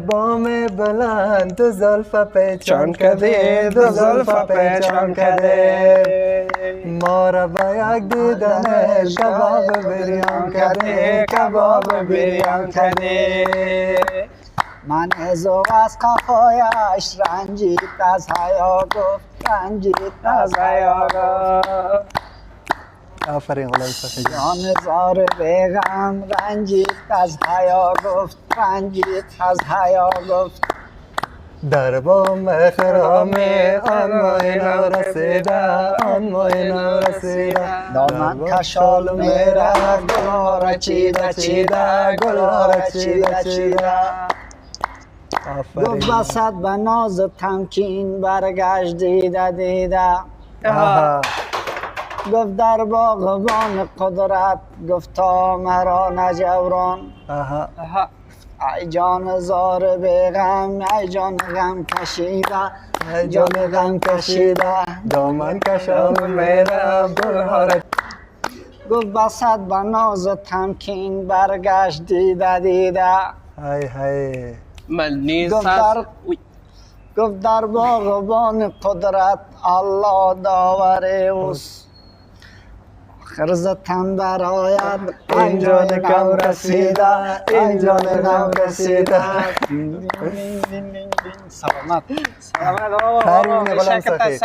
بام بلند دو زلف پیچان کده دو زلف پیچان کده ما را به یک دیدن کباب بریان کده کباب بریان کده من ازو از قفایش رنجید از حیا گفت رنجید از حیا گفت آفرین غلام صافی جان. جان زار بیغم رنجید از حیا گفت رنجید از حیا گفت در بام خرامی آن ماه نو رسیده آن ماه نو رسیده دامن کشال میره گلها را چیده چیده گلها را چیده چیده گفت بسد به ناز و تمکین برگشت دیده دیده آها گفت در باغبان قدرت گفتا مرا نجوران آها ای جان زار بیغم ای جان غم کشیده ای جان غم کشیده دامن کشال میرم گلها را گفت بسد به ناز و تمکین برگشت دیده دیده های های من نیز گفت هست در گفت در باغبان قدرت الله داور اوست خرزتم برآید این جان غم رسیده این جان غم رسیده سلامت سلامت آقا خیلی غلام صافی.